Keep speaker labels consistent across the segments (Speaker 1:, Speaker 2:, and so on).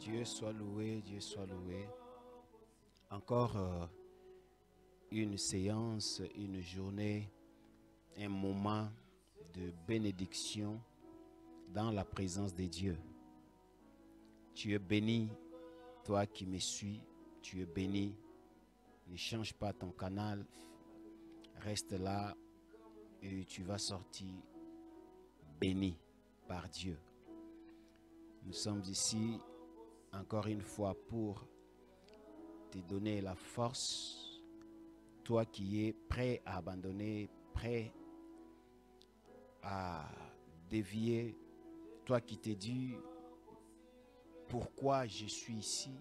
Speaker 1: Dieu soit loué, Dieu soit loué. Encore une séance, une journée, un moment de bénédiction dans la présence de Dieu. Tu es béni, toi qui me suis, tu es béni. Ne change pas ton canal, reste là et tu vas sortir béni par Dieu. Nous sommes ici encore une fois pour te donner la force, toi qui es prêt à abandonner, prêt à dévier, toi qui te dis pourquoi je suis ici,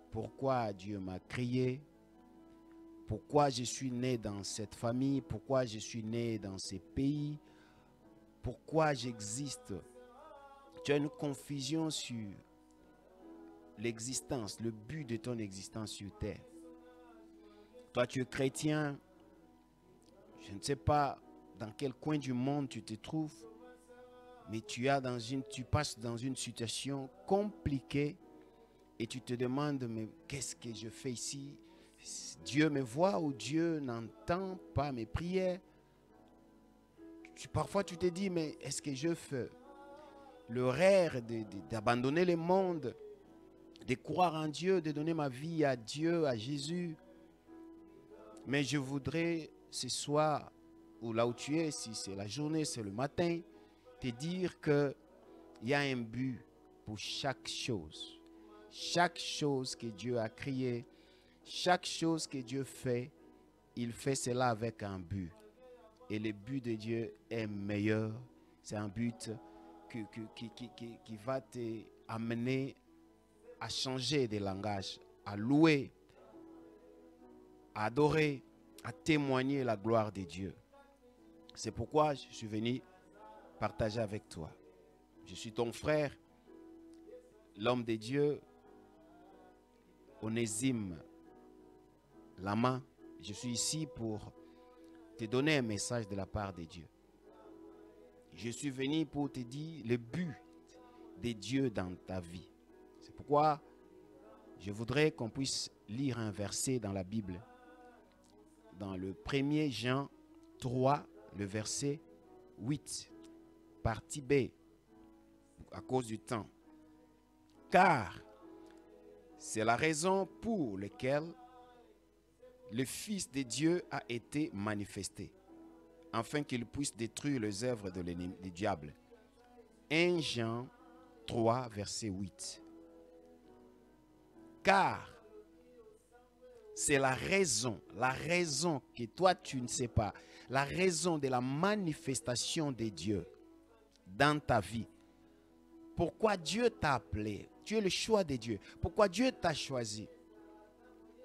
Speaker 1: pourquoi Dieu m'a créé, pourquoi je suis né dans cette famille, pourquoi je suis né dans ce pays, pourquoi j'existe. Tu as une confusion sur l'existence, le but de ton existence sur terre. Toi, tu es chrétien, je ne sais pas dans quel coin du monde tu te trouves, mais tu passes dans une situation compliquée et tu te demandes, mais qu'est-ce que je fais ici? Dieu me voit ou Dieu n'entend pas mes prières? Parfois, tu te dis, mais est-ce que je fais le rêve d'abandonner le monde, de croire en Dieu, de donner ma vie à Dieu, à Jésus? Mais je voudrais ce soir, ou là où tu es, si c'est la journée, c'est le matin, te dire qu'il y a un but pour chaque chose. Chaque chose que Dieu a créée, chaque chose que Dieu fait, il fait cela avec un but. Et le but de Dieu est meilleur. C'est un but qui va t'amener à changer de langage, à louer, à adorer, à témoigner la gloire de Dieu. C'est pourquoi je suis venu partager avec toi. Je suis ton frère, l'homme de Dieu, Onésime Lama. Je suis ici pour te donner un message de la part de Dieu. Je suis venu pour te dire le but de Dieu dans ta vie. C'est pourquoi je voudrais qu'on puisse lire un verset dans la Bible. Dans le 1er Jean 3, le verset 8, partie B, à cause du temps. Car c'est la raison pour laquelle le Fils de Dieu a été manifesté, afin qu'il puisse détruire les œuvres de l'ennemi, du diable. 1 Jean 3, verset 8. Car c'est la raison que toi tu ne sais pas, la raison de la manifestation de Dieu dans ta vie. Pourquoi Dieu t'a appelé? Tu es le choix de Dieu. Pourquoi Dieu t'a choisi?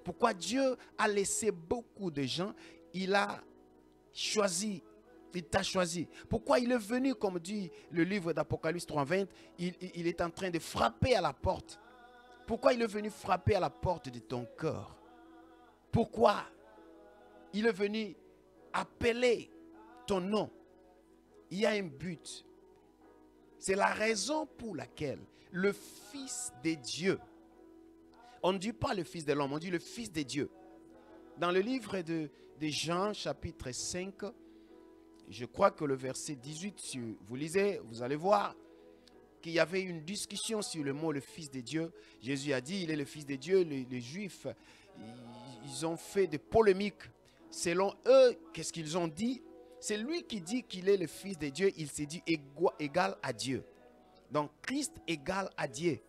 Speaker 1: Pourquoi Dieu a laissé beaucoup de gens? Il a choisi, il t'a choisi. Pourquoi il est venu, comme dit le livre d'Apocalypse 3:20, il est en train de frapper à la porte. Pourquoi il est venu frapper à la porte de ton cœur? Pourquoi il est venu appeler ton nom? Il y a un but. C'est la raison pour laquelle le Fils de Dieu, on ne dit pas le Fils de l'homme, on dit le Fils de Dieu. Dans le livre de Jean, chapitre 5, je crois que le verset 18, si vous lisez, vous allez voir qu'il y avait une discussion sur le mot le Fils de Dieu. Jésus a dit, il est le Fils de Dieu. Les Juifs, ils ont fait des polémiques. Selon eux, qu'est-ce qu'ils ont dit? C'est lui qui dit qu'il est le Fils de Dieu, il s'est dit égal à Dieu. Donc Christ égal à Dieu.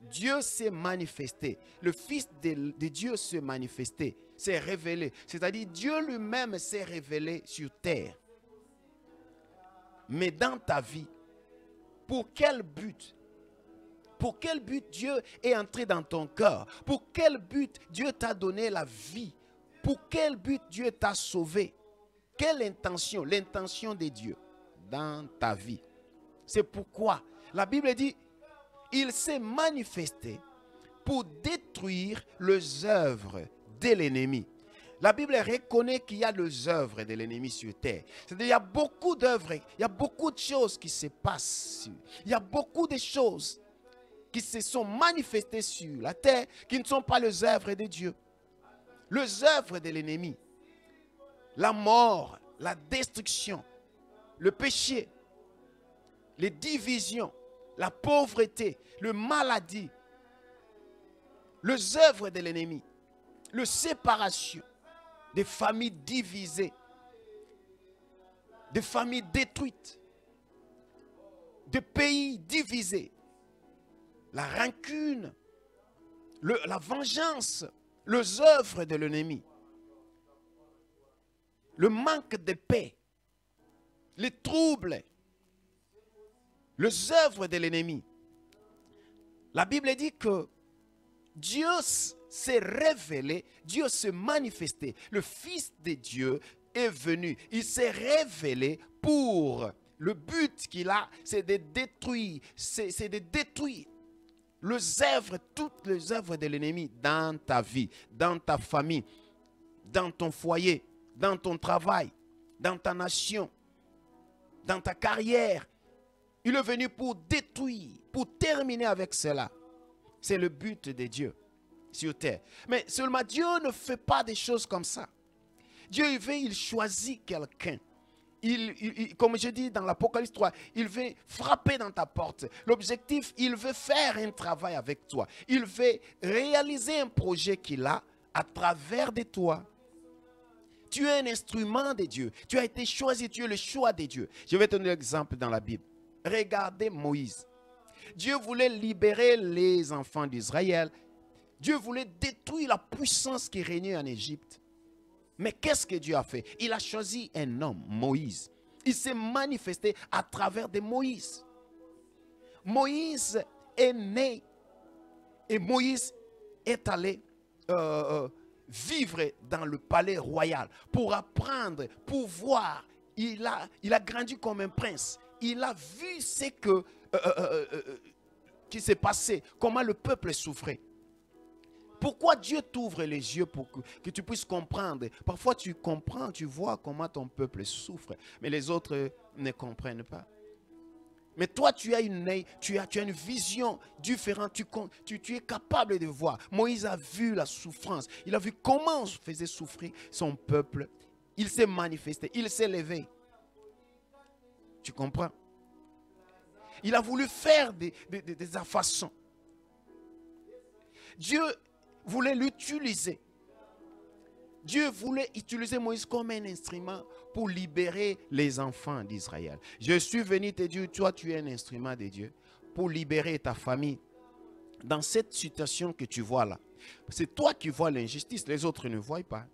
Speaker 1: Dieu s'est manifesté. Le Fils de Dieu s'est manifesté, s'est révélé. C'est-à-dire Dieu lui-même s'est révélé sur terre. Mais dans ta vie, pour quel but? Pour quel but Dieu est entré dans ton cœur? Pour quel but Dieu t'a donné la vie? Pour quel but Dieu t'a sauvé? Quelle intention? L'intention de Dieu dans ta vie. C'est pourquoi la Bible dit, il s'est manifesté pour détruire les œuvres de l'ennemi. La Bible reconnaît qu'il y a les œuvres de l'ennemi sur terre. C'est-à-dire, il y a beaucoup d'œuvres, il y a beaucoup de choses qui se passent. Il y a beaucoup de choses qui se sont manifestées sur la terre, qui ne sont pas les œuvres de Dieu. Les œuvres de l'ennemi. La mort, la destruction, le péché, les divisions, la pauvreté, la maladie, les œuvres de l'ennemi, la séparation, des familles divisées, des familles détruites, des pays divisés, la rancune, la vengeance, les œuvres de l'ennemi, le manque de paix, les troubles, les œuvres de l'ennemi. La Bible dit que Dieu s'est révélé, Dieu s'est manifesté. Le Fils de Dieu est venu. Il s'est révélé pour le but qu'il a, c'est de détruire, c'est de détruire les œuvres, toutes les œuvres de l'ennemi dans ta vie, dans ta famille, dans ton foyer, dans ton travail, dans ta nation, dans ta carrière. Il est venu pour détruire, pour terminer avec cela. C'est le but de Dieu sur terre. Mais seulement Dieu ne fait pas des choses comme ça. Dieu, il choisit quelqu'un. Comme je dis dans l'Apocalypse 3, il veut frapper dans ta porte. L'objectif, il veut faire un travail avec toi. Il veut réaliser un projet qu'il a à travers de toi. Tu es un instrument de Dieu. Tu as été choisi, tu es le choix de Dieu. Je vais te donner un exemple dans la Bible. Regardez Moïse. Dieu voulait libérer les enfants d'Israël. Dieu voulait détruire la puissance qui régnait en Égypte. Mais qu'est-ce que Dieu a fait? Il a choisi un homme, Moïse. Il s'est manifesté à travers de Moïse. Moïse est né et Moïse est allé vivre dans le palais royal pour apprendre, pour voir. Il a grandi comme un prince. Il a vu ce qui s'est passé, comment le peuple souffrait. Pourquoi Dieu t'ouvre les yeux pour que tu puisses comprendre? Parfois tu comprends, tu vois comment ton peuple souffre, mais les autres ne comprennent pas. Mais toi, tu as une vision différente, tu es capable de voir. Moïse a vu la souffrance, il a vu comment on faisait souffrir son peuple. Il s'est manifesté, il s'est levé. Tu comprends? Il a voulu faire des façons. Dieu voulait l'utiliser. Dieu voulait utiliser Moïse comme un instrument pour libérer les enfants d'Israël. Je suis venu te dire, toi tu es un instrument de Dieu pour libérer ta famille dans cette situation que tu vois là. C'est toi qui vois l'injustice, les autres ne voient pas.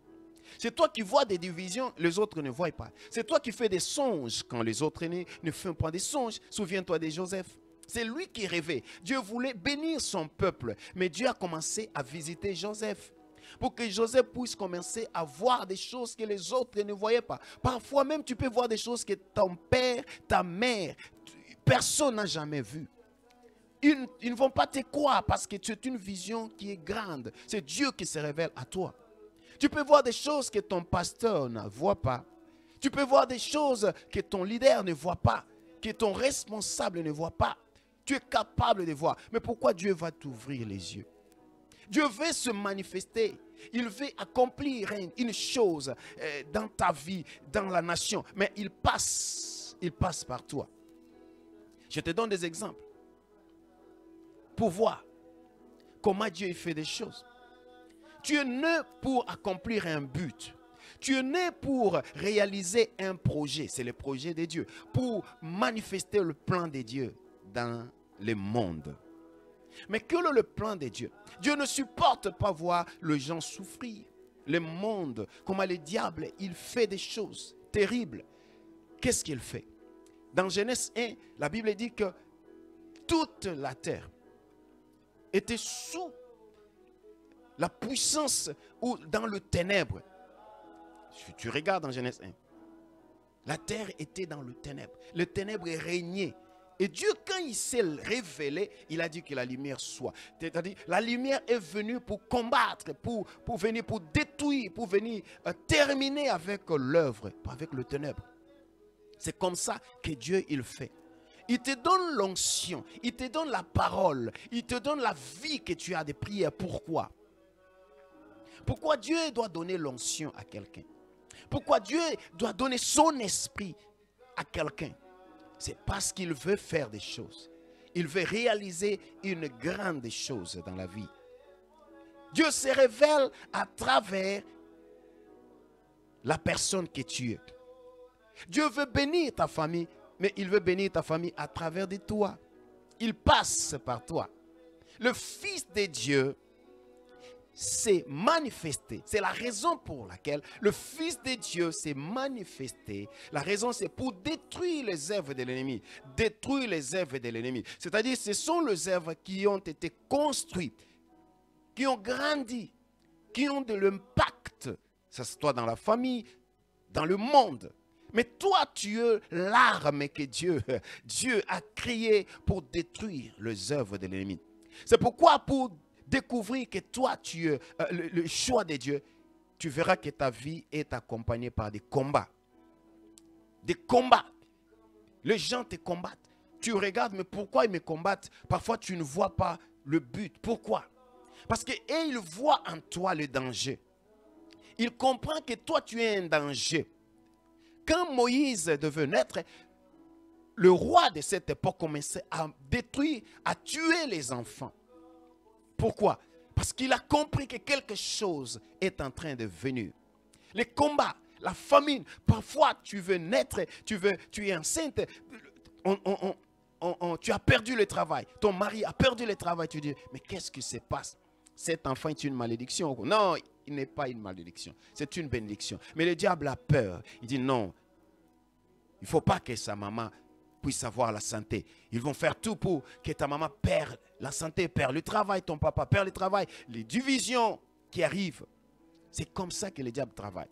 Speaker 1: C'est toi qui vois des divisions, les autres ne voient pas. C'est toi qui fais des songes quand les autres ne font pas des songes. Souviens-toi de Joseph. C'est lui qui rêvait. Dieu voulait bénir son peuple. Mais Dieu a commencé à visiter Joseph. Pour que Joseph puisse commencer à voir des choses que les autres ne voyaient pas. Parfois même tu peux voir des choses que ton père, ta mère, personne n'a jamais vues. Ils ne vont pas te croire parce que c'est une vision qui est grande. C'est Dieu qui se révèle à toi. Tu peux voir des choses que ton pasteur ne voit pas. Tu peux voir des choses que ton leader ne voit pas, que ton responsable ne voit pas. Tu es capable de voir. Mais pourquoi Dieu va t'ouvrir les yeux? Dieu veut se manifester. Il veut accomplir une chose dans ta vie, dans la nation. Mais il passe par toi. Je te donne des exemples pour voir comment Dieu fait des choses. Tu es né pour accomplir un but. Tu es né pour réaliser un projet. C'est le projet de Dieu. Pour manifester le plan de Dieu dans le monde. Mais quel est le plan de Dieu? Dieu ne supporte pas voir les gens souffrir. Le monde, comment le diable, il fait des choses terribles. Qu'est-ce qu'il fait? Dans Genèse 1, la Bible dit que toute la terre était sous la puissance ou dans le ténèbre. Tu regardes dans Genèse 1. La terre était dans le ténèbre. Le ténèbre régnait. Et Dieu, quand il s'est révélé, il a dit que la lumière soit. C'est-à-dire, la lumière est venue pour combattre, pour venir, pour détruire, pour venir terminer avec l'œuvre, avec le ténèbre. C'est comme ça que Dieu, il fait. Il te donne l'onction, il te donne la parole, il te donne la vie que tu as de prière. Pourquoi? Pourquoi Dieu doit donner l'onction à quelqu'un? Pourquoi Dieu doit donner son esprit à quelqu'un? C'est parce qu'il veut faire des choses. Il veut réaliser une grande chose dans la vie. Dieu se révèle à travers la personne que tu es. Dieu veut bénir ta famille, mais il veut bénir ta famille à travers de toi. Il passe par toi. Le Fils de Dieu s'est manifesté. C'est la raison pour laquelle le Fils de Dieu s'est manifesté. La raison, c'est pour détruire les œuvres de l'ennemi. Détruire les œuvres de l'ennemi. C'est-à-dire, ce sont les œuvres qui ont été construites, qui ont grandi, qui ont de l'impact. Ça se soit dans la famille, dans le monde. Mais toi, tu es l'arme que Dieu a créée pour détruire les œuvres de l'ennemi. C'est pourquoi pour découvrir que toi, tu es le choix de Dieu, tu verras que ta vie est accompagnée par des combats. Des combats. Les gens te combattent. Tu regardes, mais pourquoi ils me combattent? Parfois, tu ne vois pas le but. Pourquoi? Parce qu'ils voient en toi le danger. Ils comprennent que toi, tu es un danger. Quand Moïse devait naître, le roi de cette époque commençait à détruire, à tuer les enfants. Pourquoi? Parce qu'il a compris que quelque chose est en train de venir. Les combats, la famine, parfois tu veux naître, tu es enceinte, tu as perdu le travail, ton mari a perdu le travail, tu dis, mais qu'est-ce qui se passe? Cet enfant est une malédiction. Non, il n'est pas une malédiction, c'est une bénédiction. Mais le diable a peur, il dit non, il ne faut pas que sa maman puisse avoir la santé. Ils vont faire tout pour que ta maman perde la santé, perd le travail, ton papa perd le travail, les divisions qui arrivent. C'est comme ça que le diable travaille.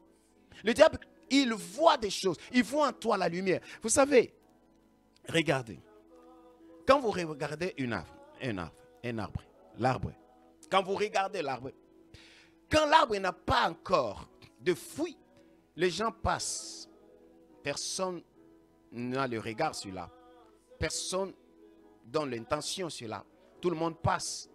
Speaker 1: Le diable, il voit des choses, il voit en toi la lumière. Vous savez, regardez, quand vous regardez l'arbre, quand vous regardez l'arbre, quand l'arbre n'a pas encore de fruits, les gens passent. Personne n'a le regard sur l'arbre. Personne donne l'intention sur l'arbre. Tout le monde passe.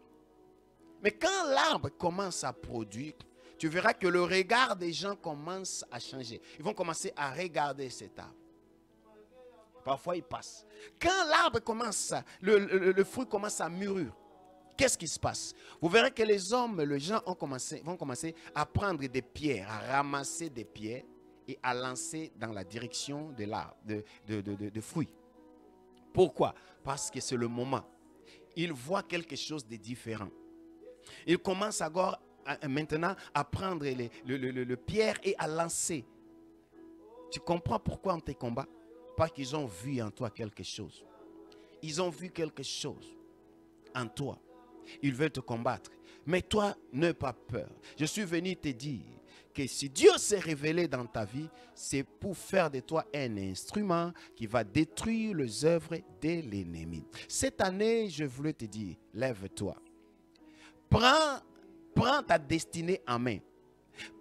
Speaker 1: Mais quand l'arbre commence à produire, tu verras que le regard des gens commence à changer. Ils vont commencer à regarder cet arbre. Parfois, ils passent. Quand l'arbre commence, le fruit commence à mûrir, qu'est-ce qui se passe? Vous verrez que les gens vont commencer à prendre des pierres, à ramasser des pierres et à lancer dans la direction de l'arbre, de fruits. Pourquoi? Parce que c'est le moment. Ils voient quelque chose de différent. Ils commencent maintenant à prendre le pierre et à lancer. Tu comprends pourquoi on te combat? Parce qu'ils ont vu en toi quelque chose. Ils ont vu quelque chose en toi. Ils veulent te combattre. Mais toi, n'aie pas peur. Je suis venu te dire que si Dieu s'est révélé dans ta vie, c'est pour faire de toi un instrument qui va détruire les œuvres de l'ennemi. Cette année, je voulais te dire, lève-toi. Prends ta destinée en main.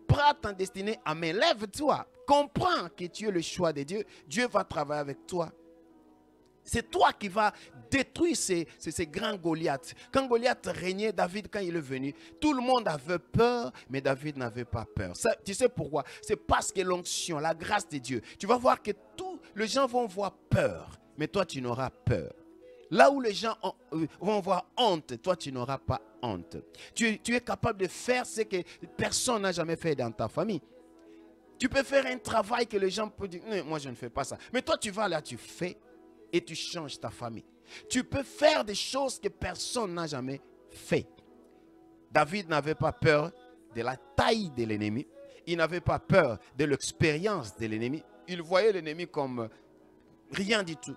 Speaker 1: Prends ta destinée en main. Lève-toi. Comprends que tu es le choix de Dieu. Dieu va travailler avec toi. C'est toi qui vas détruire ces grands Goliaths. Quand Goliath régnait, David, quand il est venu, tout le monde avait peur, mais David n'avait pas peur. Ça, tu sais pourquoi? C'est parce que l'onction, la grâce de Dieu, tu vas voir que tous les gens vont voir peur, mais toi, tu n'auras peur. Là où les gens vont voir honte, toi, tu n'auras pas honte. Tu es capable de faire ce que personne n'a jamais fait dans ta famille. Tu peux faire un travail que les gens peuvent dire, non, moi, je ne fais pas ça. Mais toi, tu vas là, tu fais. Et tu changes ta famille. Tu peux faire des choses que personne n'a jamais fait. David n'avait pas peur de la taille de l'ennemi. Il n'avait pas peur de l'expérience de l'ennemi. Il voyait l'ennemi comme rien du tout.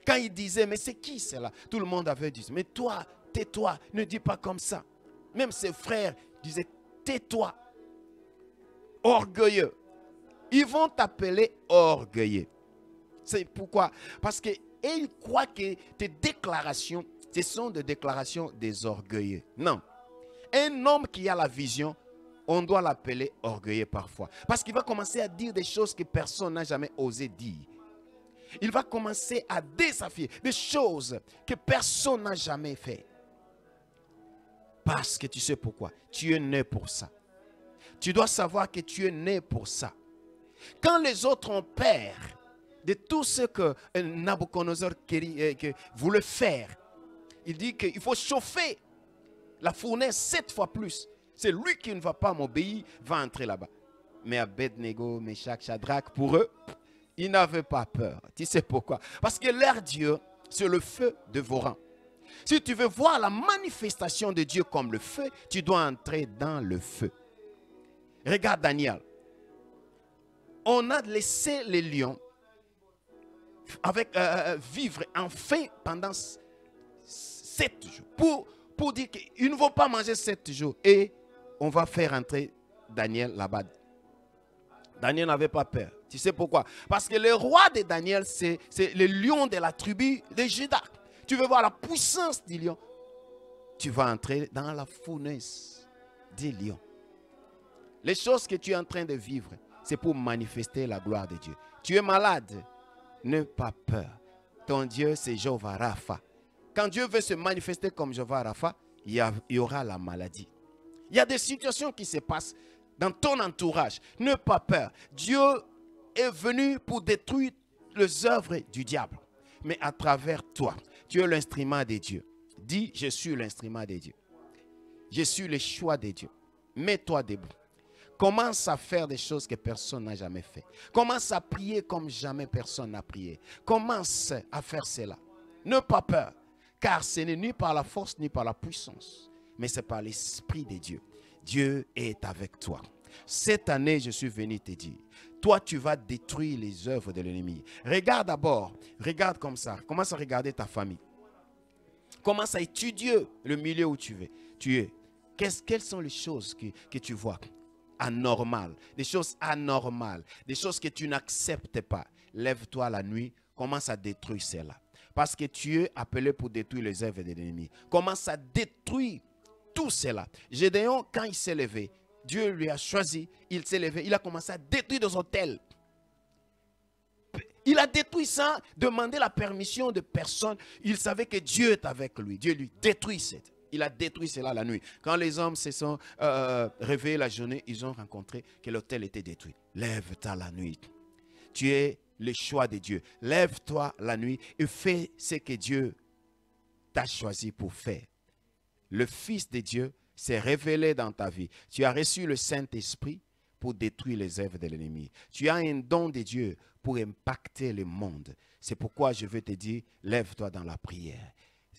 Speaker 1: Quand il disait, mais c'est qui cela? Tout le monde avait dit, mais toi, tais-toi, ne dis pas comme ça. Même ses frères disaient, tais-toi. Orgueilleux. Ils vont t'appeler orgueilleux. C'est pourquoi? Parce que et ils croient que tes déclarations, ce sont des déclarations des orgueilleux. Non. Un homme qui a la vision, on doit l'appeler orgueilleux parfois. Parce qu'il va commencer à dire des choses que personne n'a jamais osé dire. Il va commencer à désafier des choses que personne n'a jamais fait. Parce que tu sais pourquoi. Tu es né pour ça. Tu dois savoir que tu es né pour ça. Quand les autres ont peur de tout ce que Nabucodonosor voulait faire, il dit qu'il faut chauffer la fournaise 7 fois plus. C'est lui qui ne va pas m'obéir, va entrer là-bas. Mais Abednego, Meshach, Shadrach, pour eux, ils n'avaient pas peur. Tu sais pourquoi? Parce que leur Dieu, c'est le feu dévorant. Si tu veux voir la manifestation de Dieu comme le feu, tu dois entrer dans le feu. Regarde Daniel. On a laissé les lions vivre en faim pendant 7 jours. Pour dire qu'ils ne vont pas manger 7 jours. Et on va faire entrer Daniel là-bas. Daniel n'avait pas peur. Tu sais pourquoi? Parce que le roi de Daniel, c'est le lion de la tribu de Juda. Tu veux voir la puissance du lion. Tu vas entrer dans la fournaise des lions. Les choses que tu es en train de vivre, c'est pour manifester la gloire de Dieu. Tu es malade, n'aie pas peur. Ton Dieu, c'est Jéhovah Rapha. Quand Dieu veut se manifester comme Jéhovah Rapha, il y aura la maladie. Il y a des situations qui se passent dans ton entourage. N'aie pas peur. Dieu est venu pour détruire les œuvres du diable. Mais à travers toi, tu es l'instrument de Dieu. Dis, je suis l'instrument de Dieu. Je suis le choix de Dieu. Mets-toi debout. Commence à faire des choses que personne n'a jamais fait. Commence à prier comme jamais personne n'a prié. Commence à faire cela. N'aie pas peur. Car ce n'est ni par la force ni par la puissance, mais c'est par l'Esprit de Dieu. Dieu est avec toi. Cette année, je suis venu te dire, toi, tu vas détruire les œuvres de l'ennemi. Regarde d'abord, regarde comme ça. Commence à regarder ta famille. Commence à étudier le milieu où tu es. Quelles sont les choses que tu vois anormales, des choses anormales, des choses que tu n'acceptes pas. Lève-toi la nuit, commence à détruire cela. Parce que tu es appelé pour détruire les œuvres de l'ennemi. Commence à détruire tout cela. Gédéon, quand il s'est levé, Dieu lui a choisi, il s'est levé, il a commencé à détruire des hôtels. Il a détruit ça, demandé la permission de personne. Il savait que Dieu est avec lui. Dieu lui détruit cette. Il a détruit cela la nuit. Quand les hommes se sont réveillés la journée, ils ont rencontré que l'hôtel était détruit. Lève-toi la nuit. Tu es le choix de Dieu. Lève-toi la nuit et fais ce que Dieu t'a choisi pour faire. Le Fils de Dieu s'est révélé dans ta vie. Tu as reçu le Saint-Esprit pour détruire les œuvres de l'ennemi. Tu as un don de Dieu pour impacter le monde. C'est pourquoi je veux te dire, lève-toi dans la prière.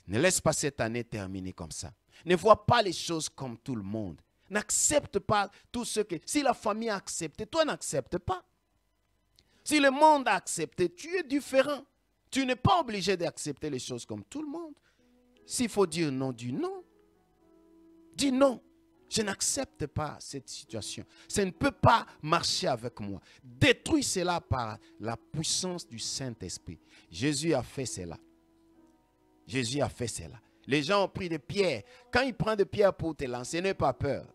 Speaker 1: Ne laisse pas cette année terminer comme ça. Ne vois pas les choses comme tout le monde. N'accepte pas tout ce que... Si la famille a accepté, toi n'acceptes pas. Si le monde a accepté, tu es différent. Tu n'es pas obligé d'accepter les choses comme tout le monde. S'il faut dire non, dis non. Dis non. Je n'accepte pas cette situation. Ça ne peut pas marcher avec moi. Détruis cela par la puissance du Saint-Esprit. Jésus a fait cela. Jésus a fait cela. Les gens ont pris des pierres. Quand ils prennent des pierres pour te lancer, n'aie pas peur.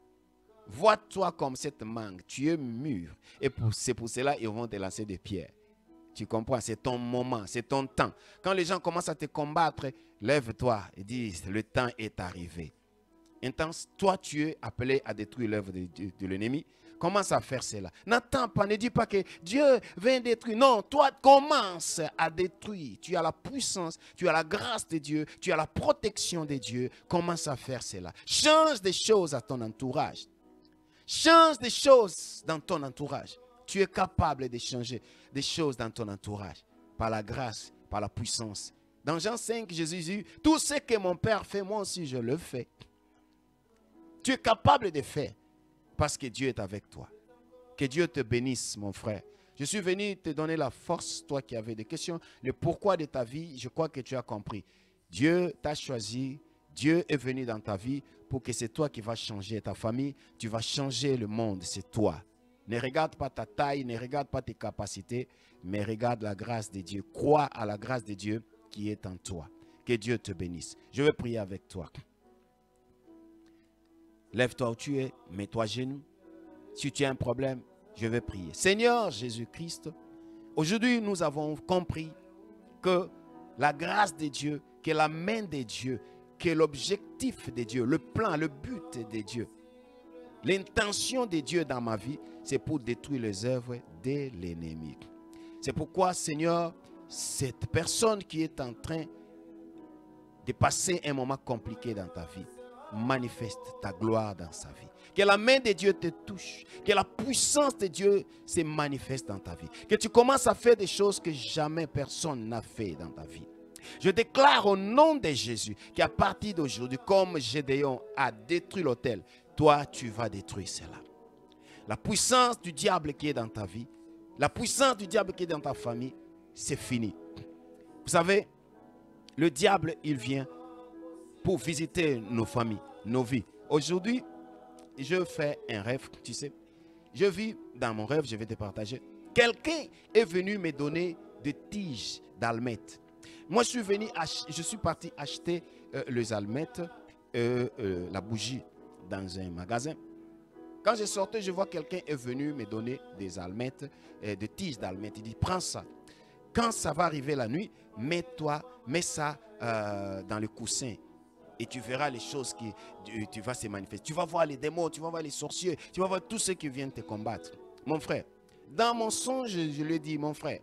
Speaker 1: Vois-toi comme cette mangue. Tu es mûr. Et c'est pour cela qu'ils vont te lancer des pierres. Tu comprends? C'est ton moment, c'est ton temps. Quand les gens commencent à te combattre, lève-toi et dis, le temps est arrivé. Intense, toi tu es appelé à détruire l'œuvre de l'ennemi. Commence à faire cela. N'attends pas, ne dis pas que Dieu vient détruire. Non, toi commence à détruire. Tu as la puissance, tu as la grâce de Dieu, tu as la protection de Dieu. Commence à faire cela. Change des choses à ton entourage. Change des choses dans ton entourage. Tu es capable de changer des choses dans ton entourage. Par la grâce, par la puissance. Dans Jean 5, Jésus dit, tout ce que mon Père fait, moi aussi je le fais. Tu es capable de faire parce que Dieu est avec toi. Que Dieu te bénisse, mon frère. Je suis venu te donner la force, toi qui avais des questions. Le pourquoi de ta vie, je crois que tu as compris. Dieu t'a choisi, Dieu est venu dans ta vie pour que c'est toi qui vas changer ta famille. Tu vas changer le monde, c'est toi. Ne regarde pas ta taille, ne regarde pas tes capacités, mais regarde la grâce de Dieu. Crois à la grâce de Dieu qui est en toi. Que Dieu te bénisse. Je vais prier avec toi. Lève-toi où tu es, mets-toi à genoux. Si tu as un problème, je vais prier. Seigneur Jésus-Christ, aujourd'hui nous avons compris que la grâce de Dieu, que la main de Dieu, que l'objectif de Dieu, le plan, le but de Dieu, l'intention de Dieu dans ma vie, c'est pour détruire les œuvres de l'ennemi. C'est pourquoi, Seigneur, cette personne qui est en train de passer un moment compliqué dans ta vie, manifeste ta gloire dans sa vie. Que la main de Dieu te touche. Que la puissance de Dieu se manifeste dans ta vie. Que tu commences à faire des choses que jamais personne n'a fait dans ta vie. Je déclare au nom de Jésus qu'à partir d'aujourd'hui, comme Gédéon a détruit l'autel, toi tu vas détruire cela. La puissance du diable qui est dans ta vie, la puissance du diable qui est dans ta famille, c'est fini. Vous savez, le diable, il vient pour visiter nos familles, nos vies. Aujourd'hui, je fais un rêve, tu sais. Je vis dans mon rêve, je vais te partager. Quelqu'un est venu me donner des tiges d'almettes. Moi, je suis parti acheter les almettes, la bougie dans un magasin. Quand je sortais, je vois quelqu'un est venu me donner des almettes, des tiges d'almettes. Il dit, prends ça. Quand ça va arriver la nuit, mets ça dans le coussin. Et tu verras les choses qui tu vas se manifester. Tu vas voir les démons, tu vas voir les sorciers, tu vas voir tous ceux qui viennent te combattre. Mon frère, dans mon songe, je lui dis, mon frère,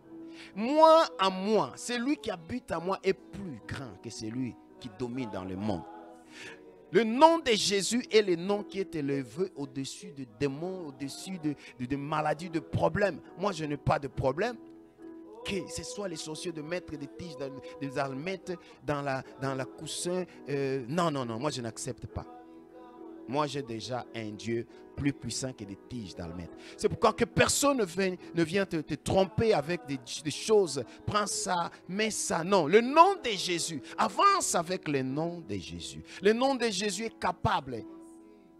Speaker 1: moi à moi, celui qui habite à moi est plus grand que celui qui domine dans le monde. Le nom de Jésus est le nom qui est élevé au-dessus de démons, au-dessus de maladies, de problèmes. Moi, je n'ai pas de problème. Que ce soit les sorciers de mettre des tiges, des almettes dans la coussin. Non, moi je n'accepte pas. Moi j'ai déjà un Dieu plus puissant que des tiges d'almettes. C'est pourquoi que personne ne vient te tromper avec des choses. Prends ça, mets ça. Non, le nom de Jésus, avance avec le nom de Jésus. Le nom de Jésus est capable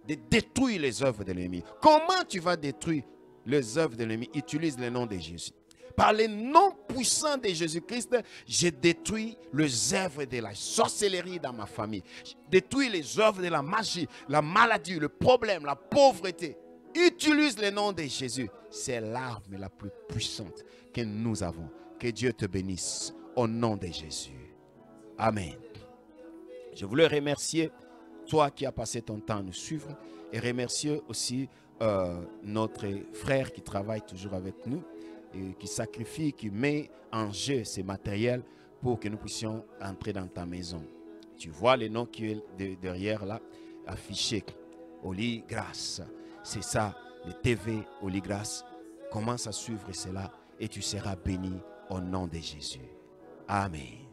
Speaker 1: de détruire les œuvres de l'ennemi. Comment tu vas détruire les œuvres de l'ennemi? Utilise le nom de Jésus. Par le nom puissant de Jésus-Christ, je détruis les œuvres de la sorcellerie dans ma famille. Je détruis les œuvres de la magie, la maladie, le problème, la pauvreté. Utilise le nom de Jésus. C'est l'arme la plus puissante que nous avons. Que Dieu te bénisse au nom de Jésus. Amen. Je voulais remercier toi qui as passé ton temps à nous suivre et remercier aussi notre frère qui travaille toujours avec nous. Qui sacrifie, qui met en jeu ces matériels pour que nous puissions entrer dans ta maison. Tu vois le nom qui est derrière là, affiché, Holy Grace. C'est ça, le TV Holy Grace. Commence à suivre cela et tu seras béni au nom de Jésus. Amen.